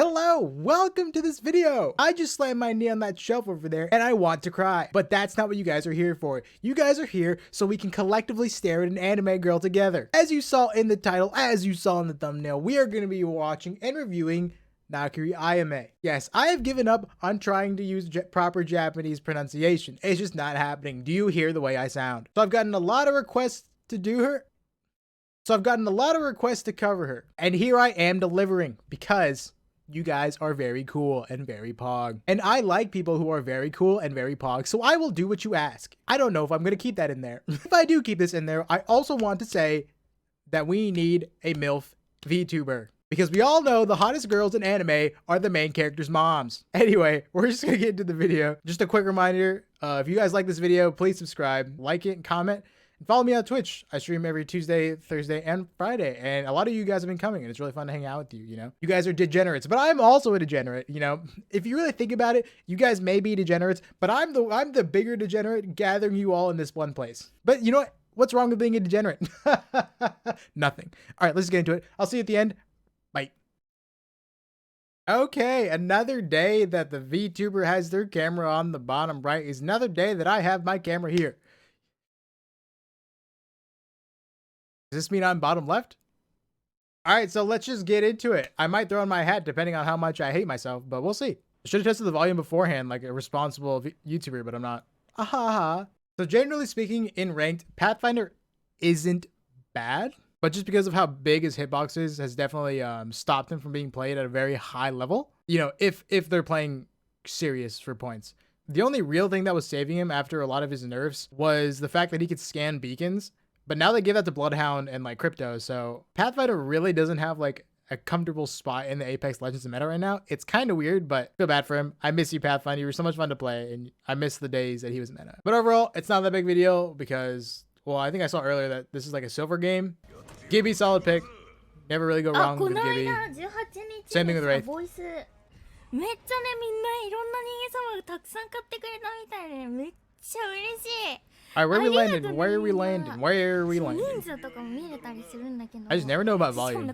Hello, welcome to this video. I just slammed my knee on that shelf over there and I want to cry, but that's not what you guys are here for. You guys are here so we can collectively stare at an anime girl together. As you saw in the title, as you saw in the thumbnail, we are going to be watching and reviewing Nakiri Ayame. Yes, I have given up on trying to use proper Japanese pronunciation. It's just not happening. Do you hear the way I sound? So I've gotten a lot of requests to do her. So I've gotten a lot of requests to cover her. And here I am delivering because you guys are very cool and very pog. And I like people who are very cool and very pog, so I will do what you ask. I don't know if I'm going to keep that in there. If I do keep this in there, I also want to say that we need a MILF VTuber. Because we all know the hottest girls in anime are the main character's moms. Anyway, we're just going to get into the video. Just a quick reminder, if you guys like this video, please subscribe, like it, and comment. Follow me on Twitch. I stream every Tuesday, Thursday, and Friday. And a lot of you guys have been coming, and it's really fun to hang out with you, you know? You guys are degenerates, but I'm also a degenerate, you know? If you really think about it, you guys may be degenerates, but I'm the bigger degenerate gathering you all in this one place. But you know what? What's wrong with being a degenerate? Nothing. All right, let's get into it. I'll see you at the end. Bye. Okay, another day that the VTuber has their camera on the bottom right is another day that I have my camera here. Does this mean I'm bottom left? All right, so let's just get into it. I might throw in my hat depending on how much I hate myself, but we'll see. I should have tested the volume beforehand like a responsible YouTuber, but I'm not. Ahaha. So generally speaking, in ranked, Pathfinder isn't bad, but just because of how big his hitbox is has definitely stopped him from being played at a very high level. You know, if they're playing serious for points. The only real thing that was saving him after a lot of his nerfs was the fact that he could scan beacons. But now they give that to Bloodhound and like Crypto, so Pathfinder really doesn't have like a comfortable spot in the Apex Legends meta right now. It's kind of weird, but I feel bad for him. I miss you, Pathfinder. You were so much fun to play, and I miss the days that he was meta. But overall, it's not that big of a deal because, well, I think I saw earlier that this is like a silver game. Gibby, solid pick. Never really go wrong with Gibby. Same thing with Wraith. めっちゃね、みんないろんな人間様がたくさん買ってくれたみたいで、めっちゃ嬉しい。 Alright, where are we landing? Where are we landing? Where are we landing? I just never know about volume.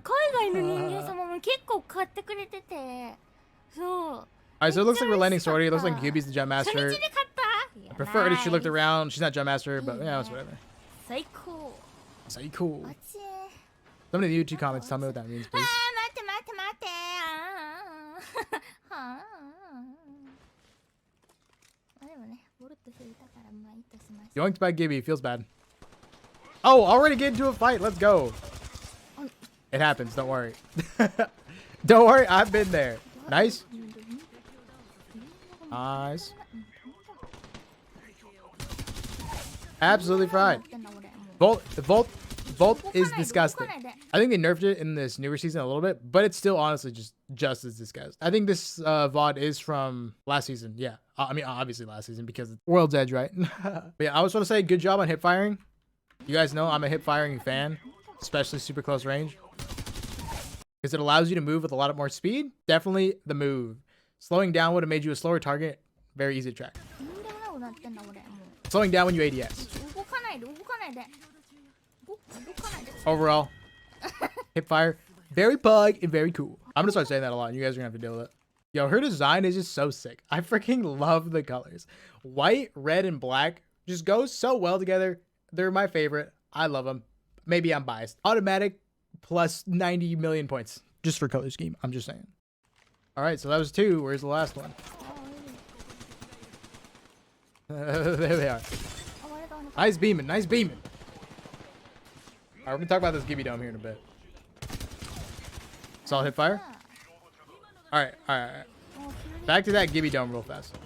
Alright, so it looks like we're landing sortie. It looks like Gibby's the jump master. I prefer it if she looked around. She's not jump master, but yeah, it's whatever. Psycho. Some of the YouTube comments tell me what that means, please. Yoinked by Gibby, feels bad. Oh, already get into a fight. Let's go. It happens, don't worry. Don't worry, I've been there. Nice. Nice. Absolutely fried. Volt is disgusting. I think they nerfed it in this newer season a little bit, but it's still honestly just as disgusting. I think this VOD is from last season. Yeah. I mean, obviously last season because it's World's Edge, right? But yeah, I was want to say good job on hip firing. You guys know I'm a hip firing fan, especially super close range. Because it allows you to move with a lot more speed. Definitely the move. Slowing down would have made you a slower target. Very easy to track. Slowing down when you ADS. Overall, hip fire, very pug and very cool. I'm gonna start saying that a lot and you guys are gonna have to deal with it. Yo, her design is just so sick. I freaking love the colors. White, red, and black just go so well together. They're my favorite. I love them. Maybe I'm biased. Automatic plus 90 million points just for color scheme. I'm just saying. All right, so that was 2. Where's the last one? There they are. Nice beaming. Nice beaming. All right, we're gonna talk about this Gibby Dome here in a bit. Solid hip fire. All right. Back to that Gibby Dome real fast.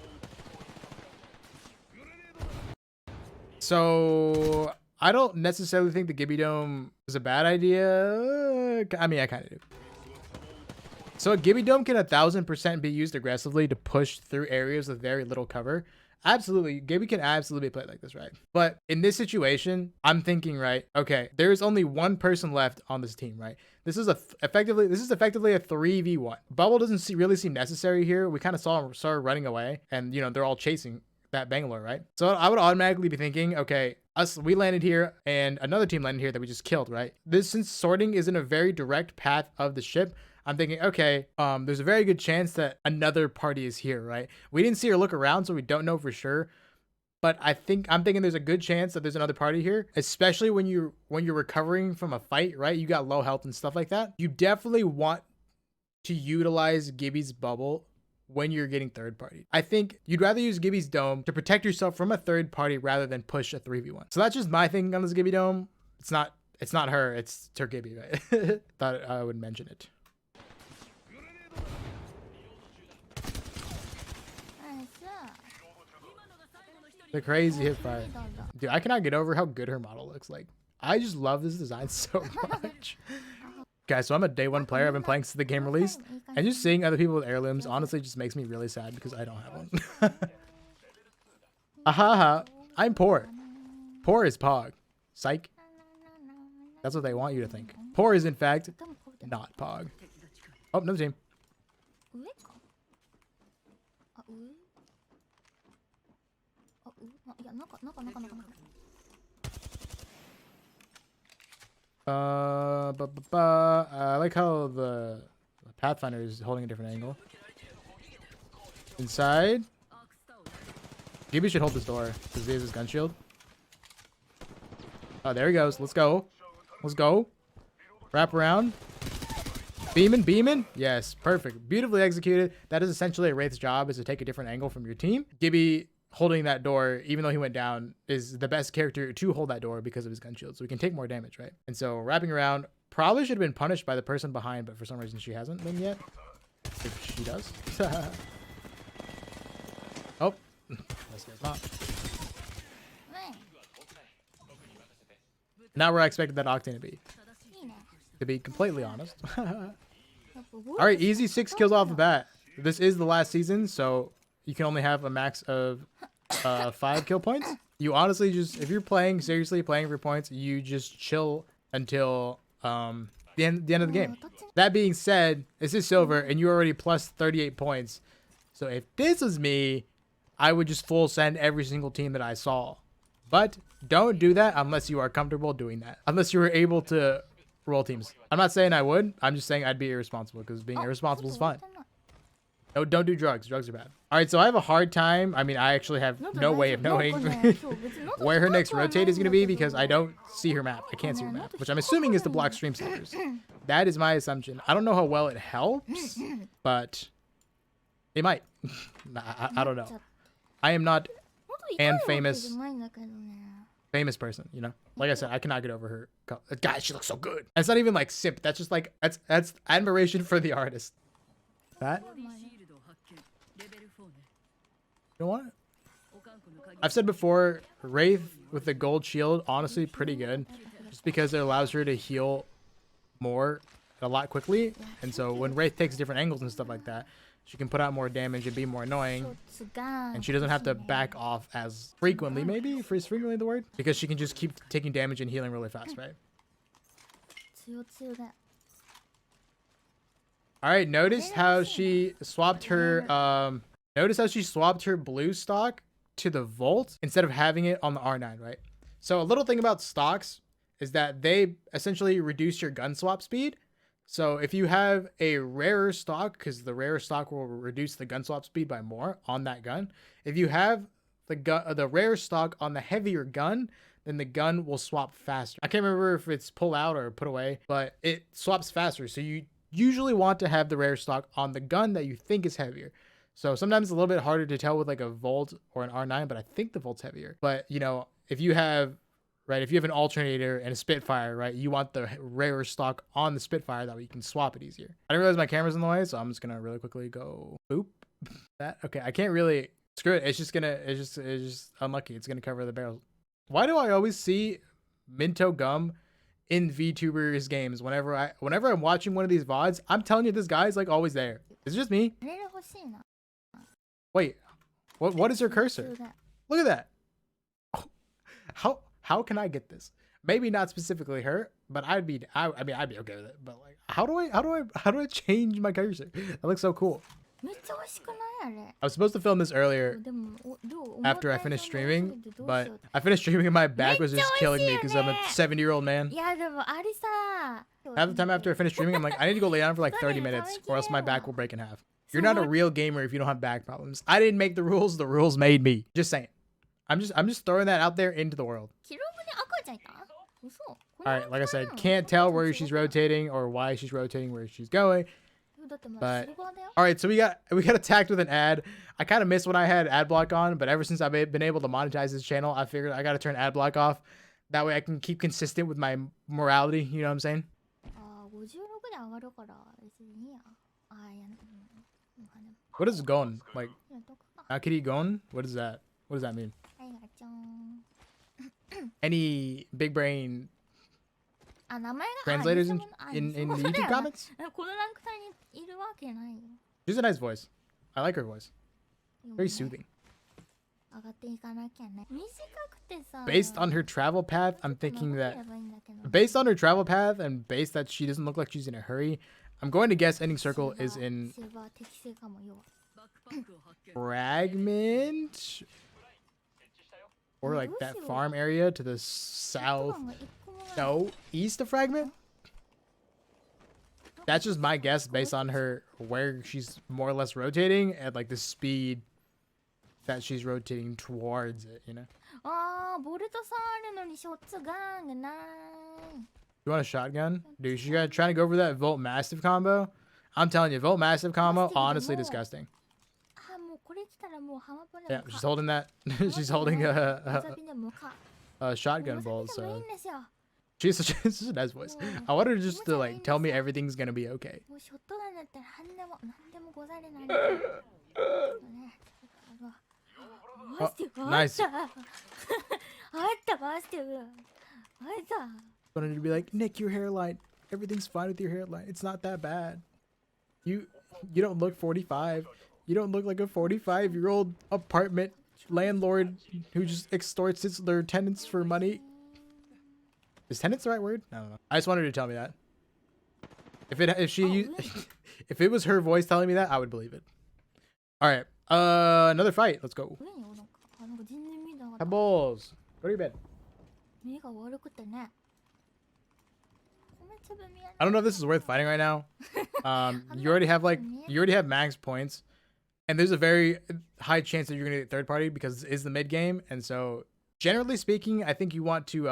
So I don't necessarily think the Gibby Dome is a bad idea. I mean, I kind of do. So a Gibby Dome can 1000% be used aggressively to push through areas with very little cover. Absolutely, Gibby can absolutely play like this, right? But in this situation, I'm thinking, right? Okay, there's only one person left on this team, right? This is effectively a 3v1. Bubble doesn't really seem necessary here. We kind of saw him start running away, and you know they're all chasing that Bangalore, right? So I would automatically be thinking, okay, we landed here, and another team landed here that we just killed, right? Since sorting is in a very direct path of the ship, I'm thinking, okay, there's a very good chance that another party is here, right? We didn't see her look around, so we don't know for sure. But I'm thinking there's a good chance that there's another party here, especially when you're recovering from a fight, right? You got low health and stuff like that. You definitely want to utilize Gibby's bubble when you're getting third party. I think you'd rather use Gibby's dome to protect yourself from a third party rather than push a 3v1. So that's just my thinking on this Gibby dome. It's not her, it's her Gibby, right? Thought I would mention it. The crazy hip fire. Dude, I cannot get over how good her model looks like. I just love this design so much. Guys, so I'm a day one player. I've been playing since the game released. And just seeing other people with heirlooms honestly just makes me really sad because I don't have one. Ahaha, I'm poor. Poor is Pog. Psych. That's what they want you to think. Poor is in fact not Pog. Oh, another team. I like how the Pathfinder is holding a different angle. Inside. Gibby should hold this door because he has his gun shield. Oh, there he goes. Let's go. Let's go. Wrap around. Beaming. Yes, perfect. Beautifully executed. That is essentially a Wraith's job, is to take a different angle from your team. Gibby holding that door, even though he went down, is the best character to hold that door because of his gun shield. So we can take more damage, right? And so wrapping around probably should have been punished by the person behind, but for some reason she hasn't been yet. If she does. Oh, that's not. Not where I expected that Octane to be completely honest. All right, easy 6 kills off the bat. This is the last season, so you can only have a max of 5 kill points. You honestly just, if you're seriously playing for points, you just chill until the end of the game. That being said, this is silver and you're already plus 38 points. So if this was me, I would just full send every single team that I saw. But don't do that unless you are comfortable doing that. Unless you were able to roll teams. I'm not saying I would. I'm just saying I'd be irresponsible because being irresponsible is fun. No, don't do drugs. Drugs are bad. All right, so I have a hard time. I mean, I actually have no way of knowing where her next rotate is going to be because I don't see her map. I can't see her map, which I'm assuming is to block stream snipers. That is my assumption. I don't know how well it helps, but it might. I don't know. I am not an famous person, you know? Like I said, I cannot get over her. Guys, she looks so good. And it's not even like simp. That's just like, that's admiration for the artist. That? You know what? I've said before, Wraith with the gold shield, honestly, pretty good. Just because it allows her to heal more a lot quickly. And so when Wraith takes different angles and stuff like that, she can put out more damage and be more annoying. And she doesn't have to back off as frequently, maybe? Is frequently the word? Because she can just keep taking damage and healing really fast, right? Alright, notice how she swapped her blue stock to the Volt instead of having it on the R9, right? So a little thing about stocks is that they essentially reduce your gun swap speed. So if you have a rarer stock, because the rarer stock will reduce the gun swap speed by more on that gun. If you have the rare stock on the heavier gun, then the gun will swap faster. I can't remember if it's pull out or put away, but it swaps faster. So you usually want to have the rare stock on the gun that you think is heavier. So sometimes it's a little bit harder to tell with like a Volt or an R9, but I think the Volt's heavier. But you know, if you have an alternator and a Spitfire, right, you want the rarer stock on the Spitfire, that way you can swap it easier. I didn't realize my camera's in the way, so I'm just gonna really quickly go boop. That okay, I can't really screw it. It's just unlucky. It's gonna cover the barrels. Why do I always see Minto Gum in VTubers games whenever I'm watching one of these VODs? I'm telling you, this guy's like always there. Is it just me? Wait, what is her cursor? Look at that. Oh, how can I get this? Maybe not specifically her, but I'd be okay with it. But like, how do I change my cursor? That looks so cool. あれ I was supposed to film this earlier でもどう after I finished streaming, but I finished streaming and my back was just killing me because I'm a 70-year-old man. いやでもあれさ Half the time after I finish streaming, I'm like, I need to go lay down for like 30 minutes or else my back will break in half. You're not a real gamer if you don't have back problems. I didn't make the rules made me. Just saying. I'm just throwing that out there into the world. 記録に赤ちゃんいた嘘 Alright, like I said, can't tell where she's rotating or why she's rotating, where she's going. だってまだ But シルバーだよ alright, so we got attacked with an ad. I kind of missed when I had ad block on, but ever since I've been able to monetize this channel, I figured I gotta turn ad block off. That way I can keep consistent with my morality, you know what I'm saying? あー56で上がるから別にいいやあーいやまあでも What is gon? Like, やっとくか Nakiri gon? What is that? What does that mean? はいガチョン Any big brain あ名前が translators あ in 偽 the 物だ YouTube よな comments? このランク帯にいるわけないよ She's a nice voice. I like her voice. でも Very ね soothing. 上がっていかなきゃね短くてさ Based on her travel path, I'm thinking ちょっと長け that ればいいんだけど based on her travel path and based that she doesn't look like she's in a hurry, I'm going to guess ending circle is in シルバー適正かもよ Fragment or like that farm area to the 1 south. 番が1個もない No, east of Fragment. That's just my guess based on her where she's more or less rotating and like the speed that she's rotating towards it, you know? あーボルトさんあるのにショッツガンがない You want a shotgun? Dude, she got trying to go for that Volt Massive combo. I'm telling you, Volt Massive combo, honestly disgusting. あもうこれ来たらもうハマポで Yeah, も she's holding that. She's holding わさびでもか a shotgun わさ bolt, びでもいい so んですよ she's such a nice voice. I want her just to like tell me everything's gonna be okay. もうショットガンだったら何でもござれないんだよねマスティブあった nice. あったマスティブあった Wanted her to be like, Nick, your hairline. Everything's fine with your hairline. It's not that bad. You don't look 45. You don't look like a 45-year-old apartment landlord who just extorts their tenants for money. Is tenants the right word? I don't know. I just wanted her to tell me that. If it was her voice telling me that, I would believe it. All right. Another fight. Let's go. 上におなんかなんか全然見なかった Pebbles. Go to your bed. 目が悪くてね米粒見えない I don't know if this is worth fighting right now. You already have max points, and there's a very high chance that you're gonna get third party because this is the mid game, and so generally speaking, I think you want to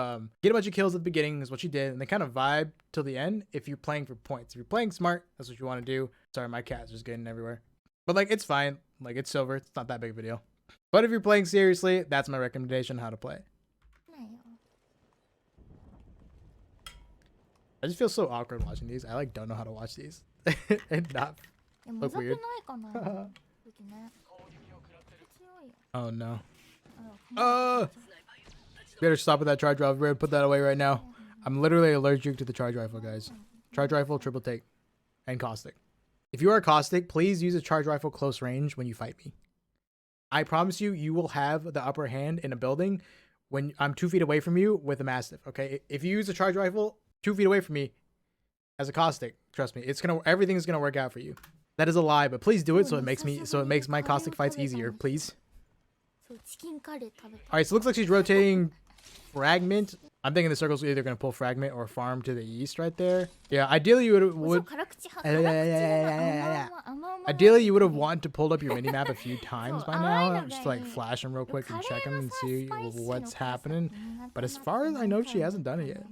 get a bunch of kills at the beginning is what you did, and then kind of vibe till the end if you're playing for points. If you're playing smart, that's what you want to do. Sorry, my cat's just getting everywhere, but like it's fine. Like it's silver. It's not that big of a deal. But if you're playing seriously, that's my recommendation on how to play. ないよ I just feel so awkward watching these. I like don't know how to watch these and not でも look ざくない weird. かな時ね強いよ Oh no. あら Better stop with that charge rifle. We're gonna put that away right now. I'm literally allergic to the charge rifle, guys. Charge rifle, triple take, and caustic. If you are caustic, please use a charge rifle close range when you fight me. I promise you, you will have the upper hand in a building when I'm 2 feet away from you with a mastiff. Okay, if you use a charge rifle 2 feet away from me as a caustic, trust me, everything's gonna work out for you. That is a lie, but please do it so it makes my caustic fights easier, please. そうチキンカレー食べた All right, so it looks like she's rotating fragment. I'm thinking the circle's either gonna pull fragment or farm to the east right there. Yeah, ideally you would 辛口派 ideally you would have wanted to pull up your mini map a few times by now, just to like flash them real quick and check them and see what's happening. But as far as I know, she hasn't done it yet.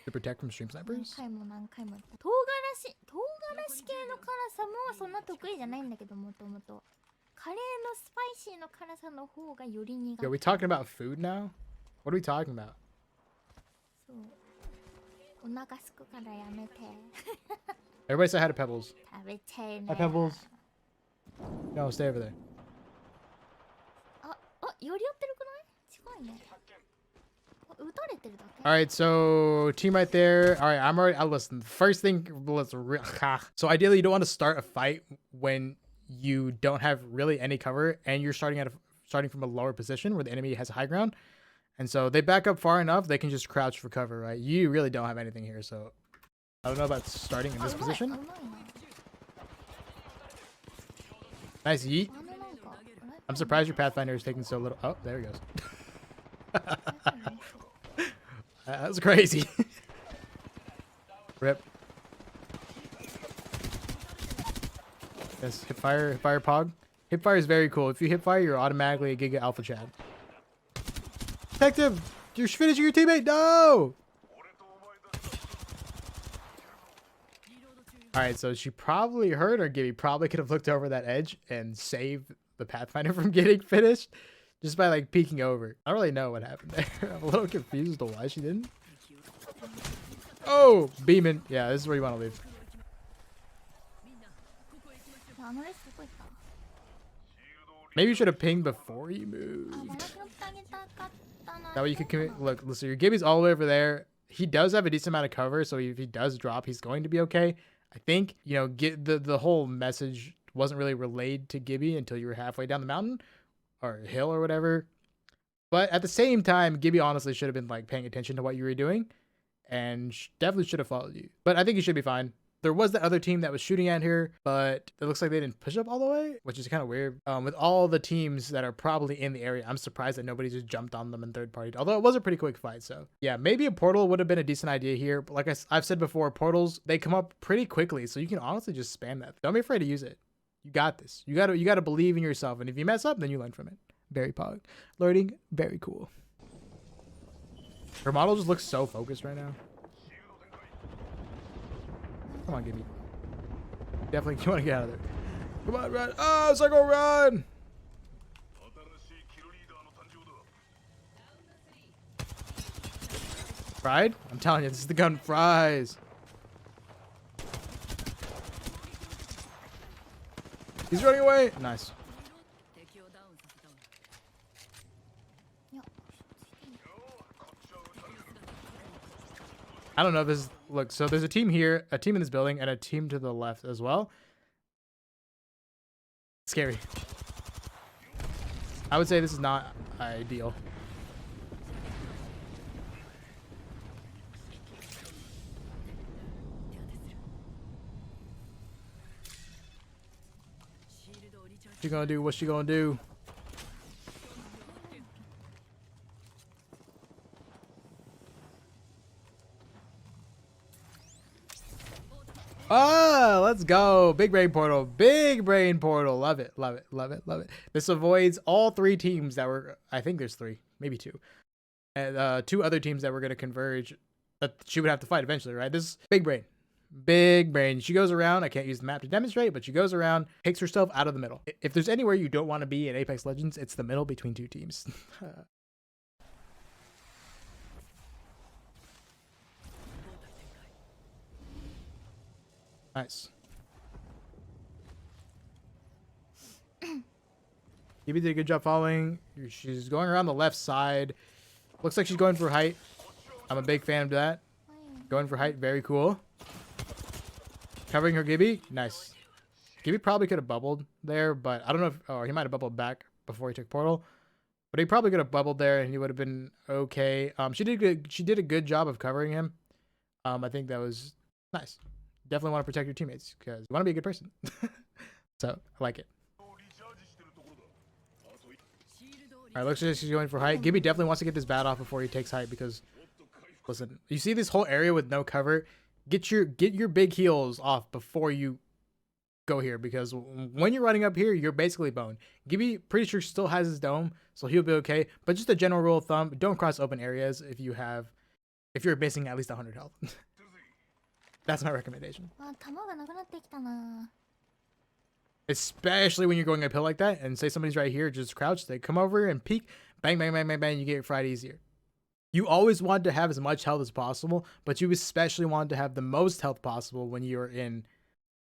To protect from stream snipers. 何回も唐辛子系の辛さもそんな得意じゃないんだけどもともとカレーのスパイシーの辛さの方がより苦手 Are we talking about food now? What are we talking about? そうお腹すくからやめて Everybody say hi to Pebbles. 食べちゃい Hi な Pebbles. No, stay over there. あ寄り寄ってるくない近いね撃たれてるだけ All right, so team right there. All right, I'm already. Listen. First thing, so ideally, you don't want to start a fight when you don't have really any cover and you're starting from a lower position where the enemy has high ground, and so they back up far enough they can just crouch for cover. Right? You really don't have anything here, so I don't know about starting in this うまい position. うまいな Nice yeet. あのなんか I'm surprised your Pathfinder is taking so little. Oh, there he goes. That was crazy. Rip. Yes, hipfire pog. Hipfire is very cool. If you hipfire, you're automatically a Giga Alpha Chad. Detective, you're finishing your teammate. No. All right, so she probably heard her. Gibby probably could have looked over that edge and saved the Pathfinder from getting finished just by like peeking over. I don't really know what happened there. I'm a little confused as to why she didn't. Oh, beaming. Yeah, this is where you want to leave. あのレースどこ行った Maybe you should have pinged before you あ、 moved. バラ拾ってあげたかったな That way you could commit. Look, listen, your Gibby's all the way over there. He does have a decent amount of cover, so if he does drop, he's going to be okay. I think, you know, get the whole message wasn't really relayed to Gibby until you were halfway down the mountain or hill or whatever. But at the same time, Gibby honestly should have been like paying attention to what you were doing and definitely should have followed you. But I think you should be fine. There was the other team that was shooting at her, but it looks like they didn't push up all the way, which is kind of weird. With all the teams that are probably in the area, I'm surprised that nobody just jumped on them in third party, although it was a pretty quick fight. So yeah, maybe a portal would have been a decent idea here. But like I've said before, portals, they come up pretty quickly. So you can honestly just spam that. Don't be afraid to use it. You got this. You gotta believe in yourself. And if you mess up, then you learn from it. Very pog. Learning, very cool. Her model just looks so focused right now. Come on, Gibby. Definitely, you want to get out of there. Come on, run. Oh, Psycho, run! Fried? I'm telling you, this is the gun fries. He's running away. Nice. I don't know if this is, look, so there's a team here, a team in this building, and a team to the left as well. Scary. I would say this is not ideal. She gonna do what she gonna do. Oh, let's go. Big brain portal. Big brain portal. Love it. Love it. Love it. Love it. This avoids all three teams that were, I think there's three, maybe two. And two other teams that were going to converge that she would have to fight eventually, right? This is big brain. Big brain. She goes around. I can't use the map to demonstrate, but she goes around, takes herself out of the middle. If there's anywhere you don't want to be in Apex Legends, it's the middle between two teams. Nice. Gibby did a good job following. She's going around the left side. Looks like she's going for height. I'm a big fan of that. Going for height, very cool. Covering her Gibby, nice. Gibby probably could have bubbled there, but I don't know if, oh, he might have bubbled back before he took portal. But he probably could have bubbled there and he would have been okay. She did a good job of covering him. I think that was nice. Definitely want to protect your teammates because you want to be a good person. So I like it. All right, looks like she's going for height. Gibby definitely wants to get this bat off before he takes height because, listen, you see this whole area with no cover. Get your big heels off before you go here because when you're running up here, you're basically boned. Gibby pretty sure still has his dome, so he'll be okay. But just a general rule of thumb: don't cross open areas if you're missing at least 100 health. That's my recommendation. Especially when you're going uphill like that and say somebody's right here, just crouch, they come over and peek, bang, bang, bang, bang, bang, you get fried easier. You always want to have as much health as possible, but you especially want to have the most health possible when you're in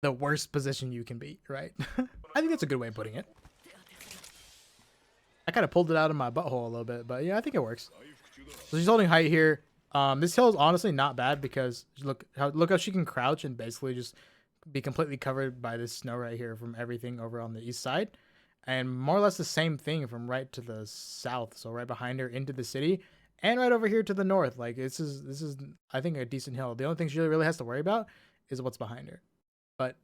the worst position you can be, right? I think that's a good way of putting it. I kind of pulled it out of my butthole a little bit, but yeah, I think it works. So she's holding height here. This hill is honestly not bad because look how she can crouch and basically just be completely covered by this snow right here from everything over on the east side, and more or less the same thing from right to the south. So right behind her into the city, and right over here to the north. Like this is I think a decent hill. The only thing she really has to worry about is what's behind her. But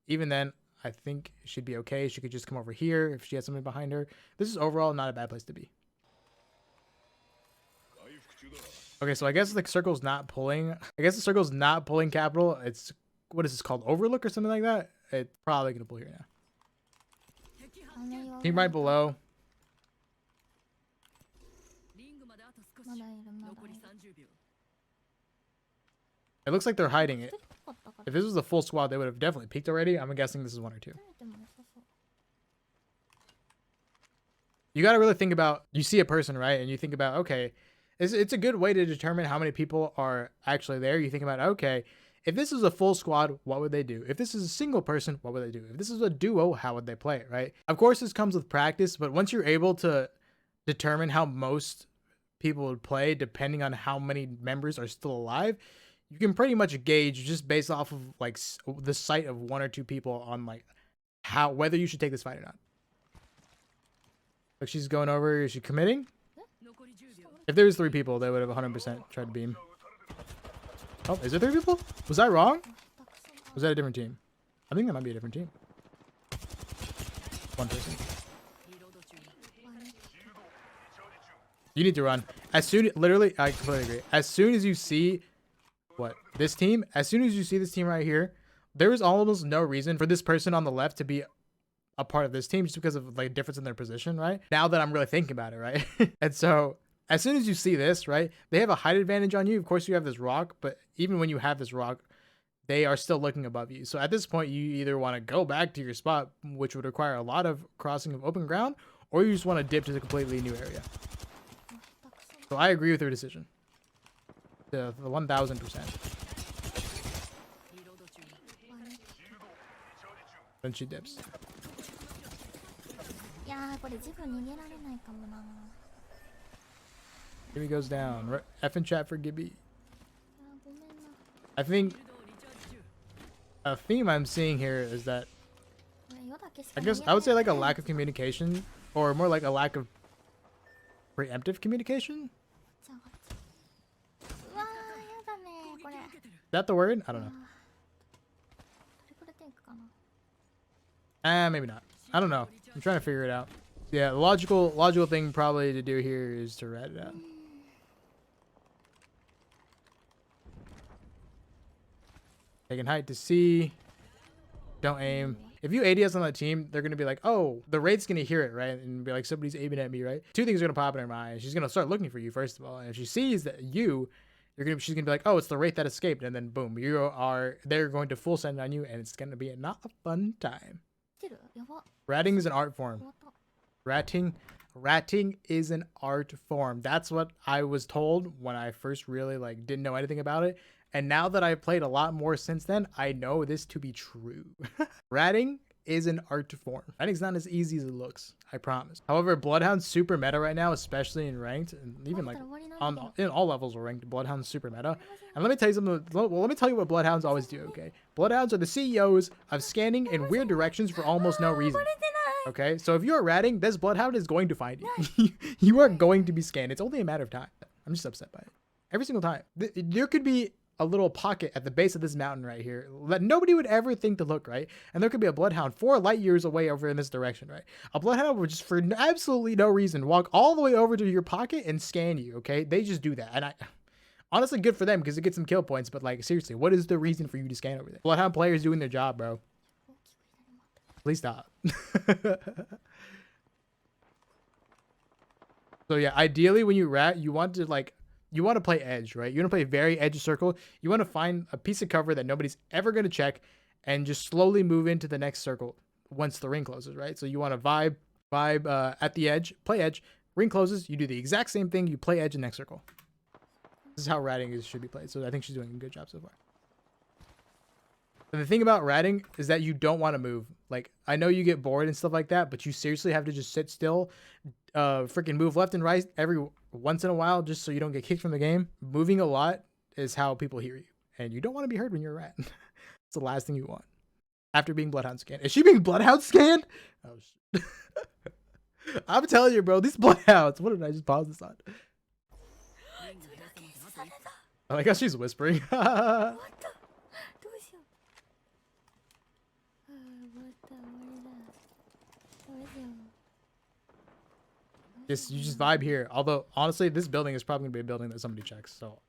even then, I think she'd be okay. She could just come over here if she has something behind her. This is overall not a bad place to be. Okay, so I guess the circle's not pulling. I guess the circle's not pulling capital. It's, what is this called? Overlook or something like that? It's probably going to pull here now. Team right below. It looks like they're hiding it. If this was a full squad, they would have definitely peeked already. I'm guessing this is 1 or 2. You got to really think about, you see a person, right? And you think about, okay, it's a good way to determine how many people are actually there. You think about, okay, if this is a full squad, what would they do? If this is a single person, what would they do? If this is a duo, how would they play it, right? Of course, this comes with practice, but once you're able to determine how most people would play, depending on how many members are still alive, you can pretty much gauge just based off of like the sight of 1 or 2 people on like how, whether you should take this fight or not. Like she's going over, is she committing? If there was 3 people, they would have 100% tried to beam. Oh, is there 3 people? Was I wrong? Was that a different team? I think that might be a different team. 1 person. You need to run. As soon, literally, I completely agree. As soon as you see what this team, as soon as you see this team right here, there is almost no reason for this person on the left to be a part of this team just because of like difference in their position, right? Now that I'm really thinking about it, right? And so as soon as you see this, right, they have a height advantage on you. Of course, you have this rock, but even when you have this rock, they are still looking above you. So at this point, you either want to go back to your spot, which would require a lot of crossing of open ground, or you just want to dip to a completely new area. So I agree with her decision. The 1000%. Then she dips. Gibby goes down. F in chat for Gibby. I think a theme I'm seeing here is that I guess I would say like a lack of communication, or more like a lack of preemptive communication. Is that the word? I don't know. Maybe not. I don't know. I'm trying to figure it out. Yeah, the logical thing probably to do here is to rat it out. Taking height to C. Don't aim. If you ADS on that team, they're going to be like, oh, the raid's going to hear it, right? And be like, somebody's aiming at me, right? 2 things are going to pop in her mind. She's going to start looking for you, first of all. And if she sees that she's going to be like, oh, it's the wraith that escaped. And then boom, they're going to full send on you. And it's going to be not a fun time. Ratting is an art form. Ratting is an art form. That's what I was told when I first really like didn't know anything about it. And now that I've played a lot more since then, I know this to be true. Ratting is an art form. Ratting's not as easy as it looks, I promise. However, Bloodhound's super meta right now, especially in ranked, and even like in all levels of ranked, Bloodhound's super meta. And let me tell you something. Well, let me tell you what Bloodhounds always do, okay? Bloodhounds are the CEOs of scanning in weird directions for almost no reason. Okay, so if you're ratting, this Bloodhound is going to find you. You are going to be scanned. It's only a matter of time. I'm just upset by it. Every single time. There could be a little pocket at the base of this mountain right here that nobody would ever think to look, right? And there could be a Bloodhound 4 light years away over in this direction, right? A Bloodhound would just, for absolutely no reason, walk all the way over to your pocket and scan you, okay? They just do that. And honestly, good for them because it gets some kill points, but like, seriously, what is the reason for you to scan over there? Bloodhound players doing their job, bro. Please stop. So yeah, ideally when you rat, you want to play edge, right? You want to play very edge circle. You want to find a piece of cover that nobody's ever going to check and just slowly move into the next circle once the ring closes, right? So you want to vibe at the edge, play edge, ring closes, you do the exact same thing, you play edge in next circle. This is how ratting should be played. So I think she's doing a good job so far. And the thing about ratting is that you don't want to move. Like, I know you get bored and stuff like that, but you seriously have to just sit still, freaking move left and right every once in a while just so you don't get kicked from the game. Moving a lot is how people hear you. And you don't want to be heard when you're a rat. It's the last thing you want. After being Bloodhound scanned. Is she being Bloodhound scanned? Oh, shit. I'm telling you, bro, these Bloodhounds. What did I just pause this on? I like how she's whispering. This, you just vibe here. Although, honestly, this building is probably going to be a building that somebody checks. So,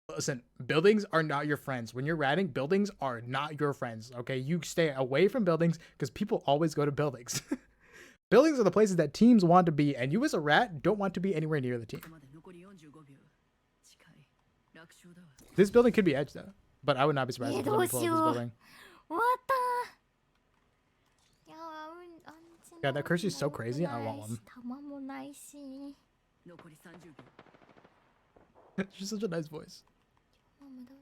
listen, buildings are not your friends. When you're ratting, buildings are not your friends. Okay, you stay away from buildings because people always go to buildings. Buildings are the places that teams want to be, and you as a rat don't want to be anywhere near the team. This building could be edged though, but I would not be surprised if somebody pulled this building. God, that curse is so crazy. I want one. She's such a nice voice.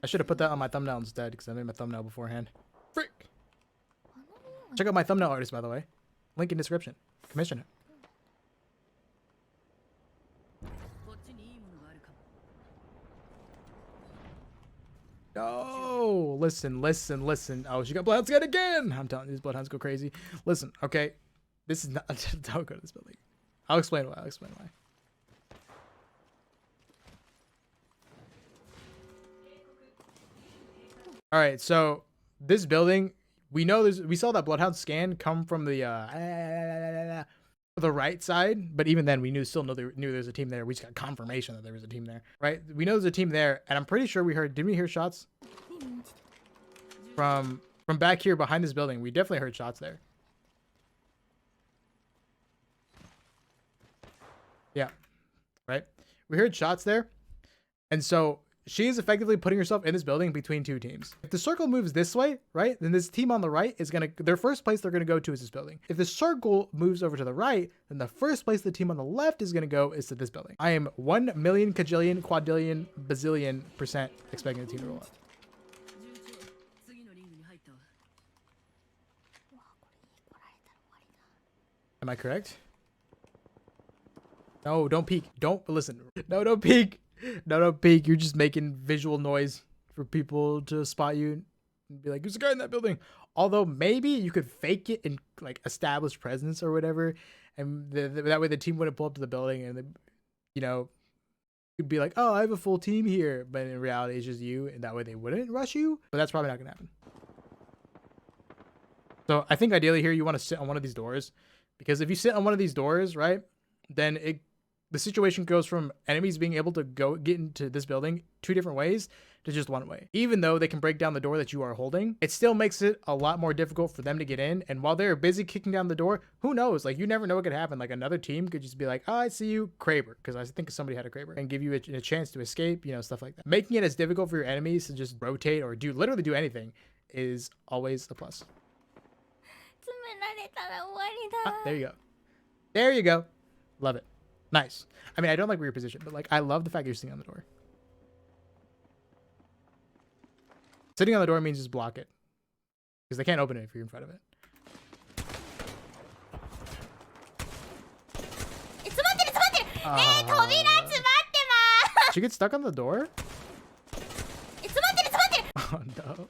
I should have put that on my thumbnail instead because I made my thumbnail beforehand. Frick! Check out my thumbnail artist, by the way. Link in description. Commission it. Oh, listen. Oh, she got bloodhounds again. I'm telling you, these bloodhounds go crazy. Listen, okay. This is not. Don't go to this building. I'll explain why. All right, so this building, we saw that bloodhound scan come from the right side, but even then we knew there's a team there. We just got confirmation that there was a team there, right? We know there's a team there, and I'm pretty sure didn't we hear shots from back here behind this building? We definitely heard shots there. Yeah, right. We heard shots there, and so she is effectively putting herself in this building between two teams. If the circle moves this way, right, then this team on the right is their first place they're gonna go to is this building. If the circle moves over to the right, then the first place the team on the left is gonna go is to this building. I am 1 million, kajillion, quadrillion, bazillion % expecting the team to roll up. Am I correct? No, don't peek. Don't listen. No, don't peek. No, don't peek. You're just making visual noise for people to spot you and be like, "There's a guy in that building." Although maybe you could fake it and like establish presence or whatever, and that way the team wouldn't pull up to the building and you'd be like, "Oh, I have a full team here," but in reality it's just you, and that way they wouldn't rush you. But that's probably not gonna happen. So I think ideally here you want to sit on one of these doors, because if you sit on one of these doors, right, then the situation goes from enemies being able to get into this building 2 different ways to just 1 way. Even though they can break down the door that you are holding, it still makes it a lot more difficult for them to get in. And while they're busy kicking down the door, who knows? Like, you never know what could happen. Like, another team could just be like, "Oh, I see you, Kraber," because I think somebody had a Kraber, and give you a chance to escape, stuff like that. Making it as difficult for your enemies to just rotate or literally do anything is always a plus. There you go. There you go. Love it. Nice. I mean, I don't like where you're positioned, but like, I love the fact you're sitting on the door. Sitting on the door means just block it, because they can't open it if you're in front of it. She gets stuck on the door? Oh no.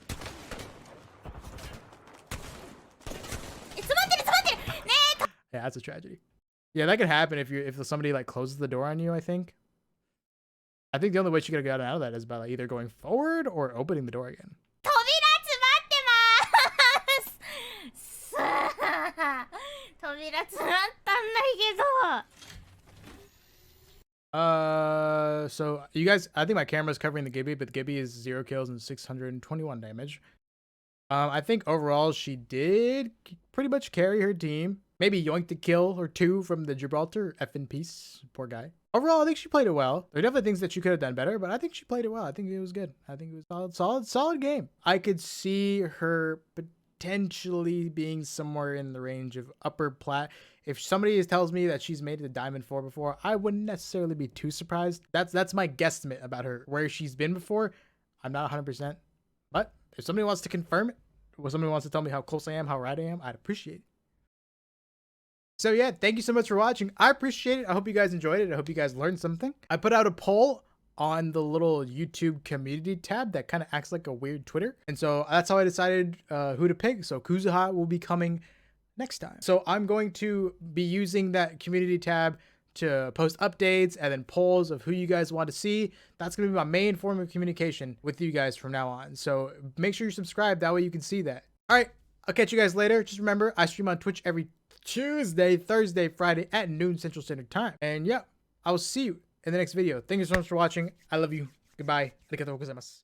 Yeah, that's a tragedy. Yeah, that could happen if somebody like closes the door on you, I think. I think the only way she could have gotten out of that is by like either going forward or opening the door again. So you guys, I think my camera's covering the Gibby, but the Gibby is 0 kills and 621 damage. I think overall she did pretty much carry her team. Maybe yoinked a kill or 2 from the Gibraltar. F in peace. Poor guy. Overall, I think she played it well. There are definitely things that she could have done better, but I think she played it well. I think it was good. I think it was solid game. I could see her potentially being somewhere in the range of upper plat. If somebody tells me that she's made it to Diamond 4 before, I wouldn't necessarily be too surprised. That's my guesstimate about her, where she's been before. I'm not 100%. But if somebody wants to confirm it, or somebody wants to tell me how close I am, how right I am, I'd appreciate it. So yeah, thank you so much for watching. I appreciate it. I hope you guys enjoyed it. I hope you guys learned something. I put out a poll on the little YouTube community tab that kind of acts like a weird Twitter. And so that's how I decided who to pick. So Kuzuha will be coming next time. So I'm going to be using that community tab to post updates and then polls of who you guys want to see. That's going to be my main form of communication with you guys from now on. So make sure you subscribe. That way you can see that. All right. I'll catch you guys later. Just remember, I stream on Twitch every Tuesday, Thursday, Friday at noon Central Standard Time. And yeah, I will see you in the next video. Thank you so much for watching. I love you. Goodbye. Arigatou gozaimasu.